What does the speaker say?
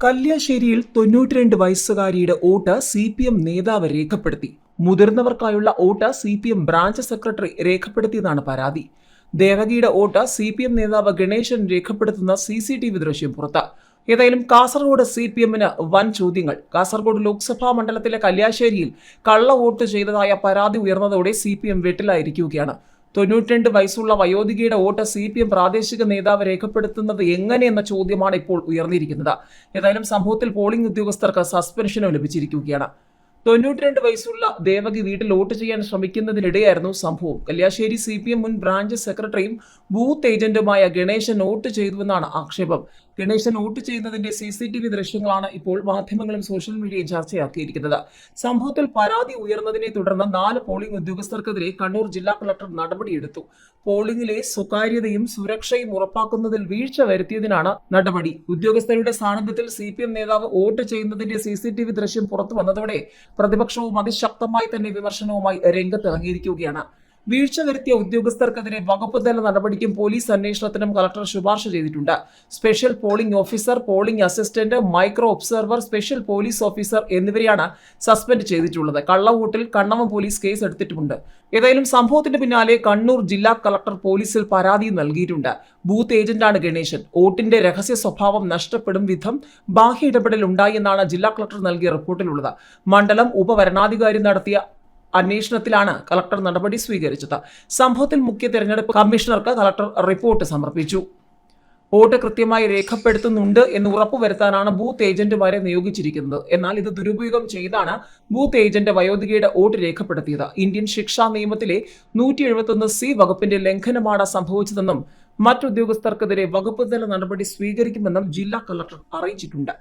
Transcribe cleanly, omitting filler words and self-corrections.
കല്യാശ്ശേരിയിൽ 92 വയസ്സുകാരിയുടെ vote CPM നേതാവ് രേഖപ്പെടുത്തി. മുതിർന്നവർക്കായുള്ള vote CPM branch secretary രേഖപ്പെടുത്തിയതാണ് പരാതി. ദേവകിയുടെ വോട്ട് CPM നേതാവ് ഗണേശൻ രേഖപ്പെടുത്തുന്ന CCTV ദൃശ്യം പുറത്ത്. ഏതായാലും കാസർഗോഡ് CPMന് വൻ ചോദ്യങ്ങൾ. കാസർഗോഡ് ലോക്സഭാ മണ്ഡലത്തിലെ കല്യാശ്ശേരിയിൽ കള്ള വോട്ട് ചെയ്തതായ പരാതി ഉയർന്നതോടെ CPM വെട്ടിലായിരിക്കുകയാണ്. 92 വയസ്സുള്ള വയോധികയുടെ വോട്ട് CPM പ്രാദേശിക നേതാവ് രേഖപ്പെടുത്തുന്നത് എങ്ങനെയെന്ന ചോദ്യമാണ് ഇപ്പോൾ ഉയർന്നിരിക്കുന്നത്. ഏതായാലും സംഭവത്തിൽ പോളിംഗ് ഉദ്യോഗസ്ഥർക്ക് സസ്പെൻഷനും ലഭിച്ചിരിക്കുകയാണ്. 92 വയസ്സുള്ള ദേവകി വീട്ടിൽ വോട്ട് ചെയ്യാൻ ശ്രമിക്കുന്നതിനിടെയായിരുന്നു സംഭവം. കല്യാശ്ശേരി CPM മുൻ ബ്രാഞ്ച് സെക്രട്ടറിയും ബൂത്ത് ഏജന്റുമായ ഗണേശൻ വോട്ട് ചെയ്തുവെന്നാണ് ആക്ഷേപം. ഗണേശൻ വോട്ട് ചെയ്യുന്നതിന്റെ CCTV ദൃശ്യങ്ങളാണ് ഇപ്പോൾ മാധ്യമങ്ങളും സോഷ്യൽ മീഡിയയും ചർച്ചയാക്കിയിരിക്കുന്നത്. സംഭവത്തിൽ പരാതി ഉയർന്നതിനെ തുടർന്ന് 4 പോളിംഗ് ഉദ്യോഗസ്ഥർക്കെതിരെ കണ്ണൂർ ജില്ലാ കളക്ടർ നടപടിയെടുത്തു. പോളിംഗിലെ സ്വകാര്യതയും സുരക്ഷയും ഉറപ്പാക്കുന്നതിൽ വീഴ്ച വരുത്തിയതിനാണ് നടപടി. ഉദ്യോഗസ്ഥരുടെ സാന്നിധ്യത്തിൽ CPM നേതാവ് വോട്ട് ചെയ്യുന്നതിന്റെ CCTV ദൃശ്യം പുറത്തു വന്നതോടെ പ്രതിപക്ഷവും അതിശക്തമായി തന്നെ വിമർശനവുമായി രംഗത്തിറങ്ങിയിരിക്കുകയാണ്. വീഴ്ച വരുത്തിയ ഉദ്യോഗസ്ഥർക്കെതിരെ വകുപ്പ് തല നടപടിക്കും പോലീസ് അന്വേഷണത്തിനും കളക്ടർ ശുപാർശ ചെയ്തിട്ടുണ്ട്. Special polling officer, polling assistant, micro observer, special police officer എന്നിവരെയാണ് സസ്പെൻഡ് ചെയ്തിട്ടുള്ളത്. കള്ളവോട്ടിൽ കണ്ണവം പോലീസ് കേസ് എടുത്തിട്ടുമുണ്ട്. ഏതായാലും സംഭവത്തിന്റെ പിന്നാലെ കണ്ണൂർ ജില്ലാ കളക്ടർ പോലീസിൽ പരാതി നൽകിയിട്ടുണ്ട്. ബൂത്ത് ഏജന്റാണ് ഗണേശൻ. വോട്ടിന്റെ രഹസ്യ സ്വഭാവം നഷ്ടപ്പെടും വിധം ബാഹ്യ ഇടപെടൽ ഉണ്ടായെന്നാണ് ജില്ലാ കളക്ടർ നൽകിയ റിപ്പോർട്ടിലുള്ളത്. മണ്ഡലം ഉപവരണാധികാരി നടത്തിയ അന്വേഷണത്തിലാണ് കളക്ടർ നടപടി സ്വീകരിച്ചത്. സംഭവത്തിൽ മുഖ്യ തെരഞ്ഞെടുപ്പ് കമ്മീഷണർക്ക് കളക്ടർ റിപ്പോർട്ട് സമർപ്പിച്ചു. വോട്ട് കൃത്യമായി രേഖപ്പെടുത്തുന്നുണ്ട് എന്ന് ഉറപ്പുവരുത്താനാണ് ബൂത്ത് ഏജന്റുമാരെ നിയോഗിച്ചിരിക്കുന്നത്. എന്നാൽ ഇത് ദുരുപയോഗം ചെയ്താണ് ബൂത്ത് ഏജന്റ് വയോധികയുടെ വോട്ട് രേഖപ്പെടുത്തിയത്. ഇന്ത്യൻ ശിക്ഷാ നിയമത്തിലെ 171C വകുപ്പിന്റെ ലംഘനമാണ് സംഭവിച്ചതെന്നും മറ്റുദ്യോഗസ്ഥർക്കെതിരെ വകുപ്പ് തല നടപടി സ്വീകരിക്കുമെന്നും ജില്ലാ കളക്ടർ അറിയിച്ചിട്ടുണ്ട്.